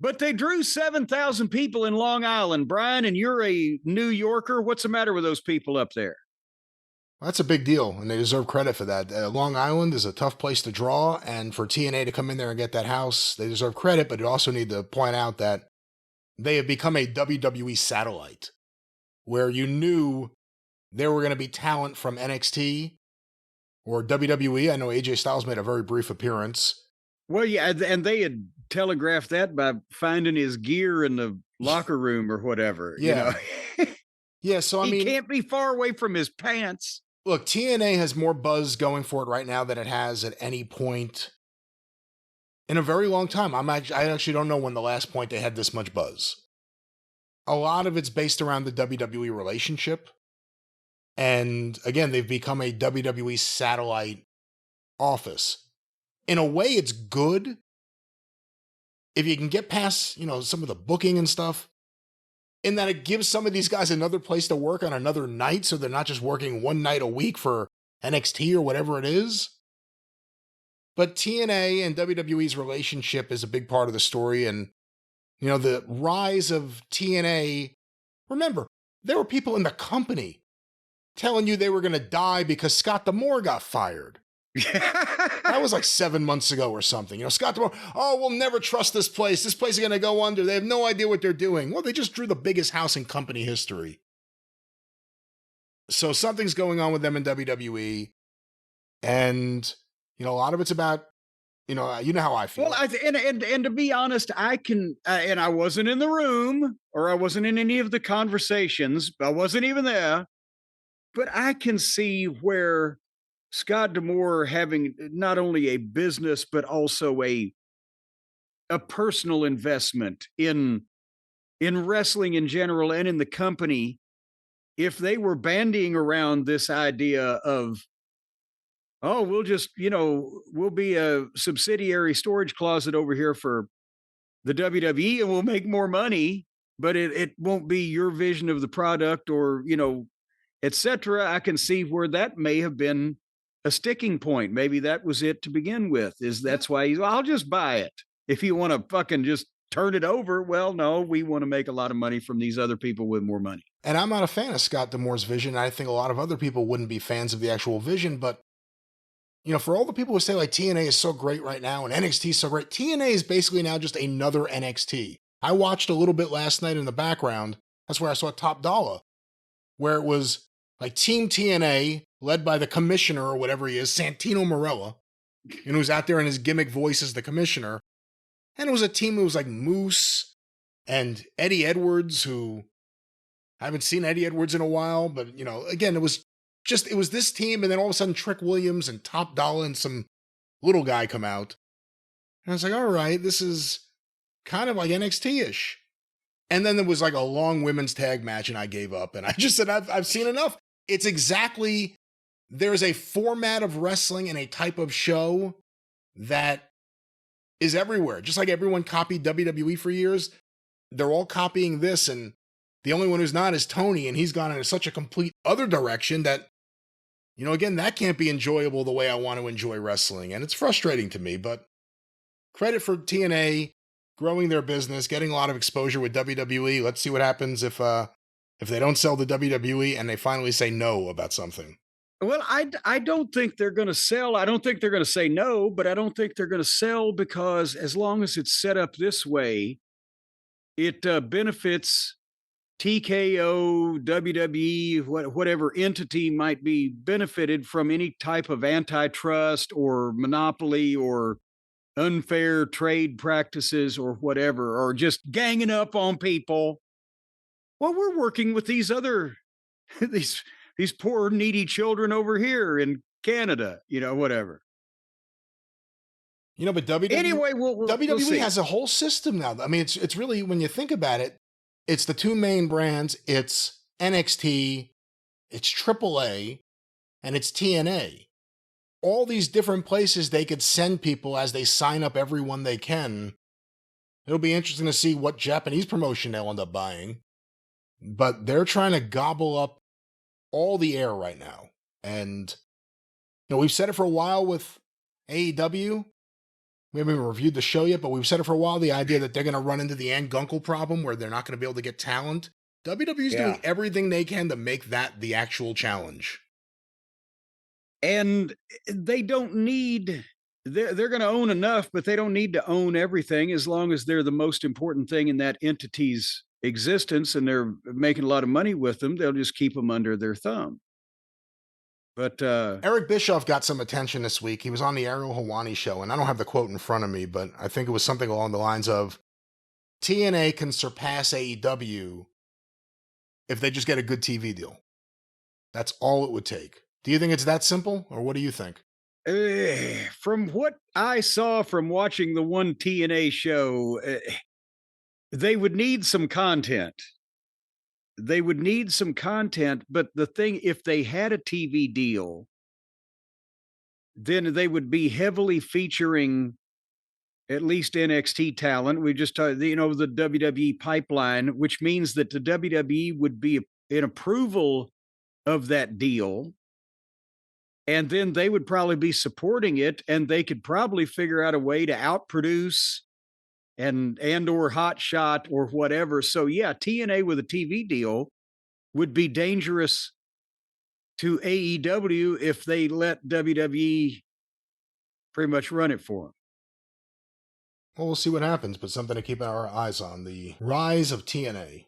But they drew 7,000 people in Long Island, Brian, and you're a New Yorker. What's the matter with those people up there? That's a big deal, and they deserve credit for that. Long Island is a tough place to draw, and for TNA to come in there and get that house, they deserve credit, but you also need to point out that they have become a WWE satellite, where you knew there were going to be talent from NXT or WWE. I know AJ Styles made a very brief appearance. Well, yeah, and they had telegraphed that by finding his gear in the locker room or whatever. Yeah. You know? Yeah, so I he mean, can't be far away from his pants. look, TNA has more buzz going for it right now than it has at any point in a very long time. I actually don't know when the last point they had this much buzz. A lot of it's based around the WWE relationship. And again, they've become a WWE satellite office. In a way, it's good if you can get past, some of the booking and stuff, in that it gives some of these guys another place to work on another night, so they're not just working one night a week for NXT or whatever it is. But TNA and WWE's relationship is a big part of the story, and the rise of TNA. Remember, there were people in the company telling you they were going to die because Scott D'Amore got fired. That was like 7 months ago or something. Scott D'Amore, oh, we'll never trust this place. This place is going to go under. They have no idea what they're doing. Well, they just drew the biggest house in company history. So something's going on with them in WWE. And, a lot of it's about, you know how I feel. Well, and to be honest, I can, and I wasn't in the room or I wasn't in any of the conversations. I wasn't even there. But I can see where Scott D'Amore having not only a business, but also a personal investment in wrestling in general and in the company, if they were bandying around this idea of, oh, we'll just, we'll be a subsidiary storage closet over here for the WWE and we'll make more money, but it won't be your vision of the product or, etc. I can see where that may have been a sticking point. Maybe that was it to begin with. That's why I'll just buy it. If you want to fucking just turn it over, well, no, we want to make a lot of money from these other people with more money. And I'm not a fan of Scott D'Amore's vision. I think a lot of other people wouldn't be fans of the actual vision, but for all the people who say like TNA is so great right now and NXT is so great, TNA is basically now just another NXT. I watched a little bit last night in the background. That's where I saw Top Dollar, where it was like Team TNA, led by the commissioner or whatever he is, Santino Marella, who's out there in his gimmick voice as the commissioner. And it was a team that was like Moose and Eddie Edwards, who I haven't seen Eddie Edwards in a while, but again, it was this team, and then all of a sudden Trick Williams and Top Dollar and some little guy come out. And I was like, all right, this is kind of like NXT-ish. And then there was like a long women's tag match, and I gave up. And I just said, I've seen enough. It's exactly, there's a format of wrestling and a type of show that is everywhere. Just like everyone copied WWE for years, they're all copying this, and the only one who's not is Tony, and he's gone in such a complete other direction that, again, that can't be enjoyable the way I want to enjoy wrestling, and it's frustrating to me, but credit for TNA growing their business, getting a lot of exposure with WWE. Let's see what happens if they don't sell to WWE and they finally say no about something. Well, I don't think they're going to sell. I don't think they're going to say no, but I don't think they're going to sell because as long as it's set up this way, it benefits TKO, WWE, whatever entity might be benefited from any type of antitrust or monopoly or unfair trade practices or whatever, or just ganging up on people. Well, we're working with these other, these poor needy children over here in Canada, whatever. But WWE has a whole system now. I mean, it's really, when you think about it, it's the two main brands. It's NXT, it's AAA, and it's TNA. All these different places they could send people as they sign up everyone they can. It'll be interesting to see what Japanese promotion they'll end up buying. But they're trying to gobble up all the air right now. And, we've said it for a while with AEW. We haven't even reviewed the show yet, but we've said it for a while. The idea that they're going to run into the Ann Gunkel problem where they're not going to be able to get talent. WWE's doing Yeah. everything they can to make that the actual challenge. And they don't need they're going to own enough, but they don't need to own everything as long as they're the most important thing in that entity's existence and they're making a lot of money with them. They'll just keep them under their thumb. But Eric Bischoff got some attention this week. He was on the Ariel Helwani show, and I don't have the quote in front of me, but I think it was something along the lines of TNA can surpass AEW if they just get a good TV deal. That's all it would take. Do you think it's that simple, or what do you think? from what I saw from watching the one TNA show, they would need some content. They would need some content, but the thing, if they had a TV deal, then they would be heavily featuring at least NXT talent. We just, the WWE pipeline, which means that the WWE would be in approval of that deal. And then they would probably be supporting it, and they could probably figure out a way to outproduce and or hot shot or whatever. So yeah, TNA with a TV deal would be dangerous to AEW if they let WWE pretty much run it for them. Well, we'll see what happens, but something to keep our eyes on. The rise of TNA.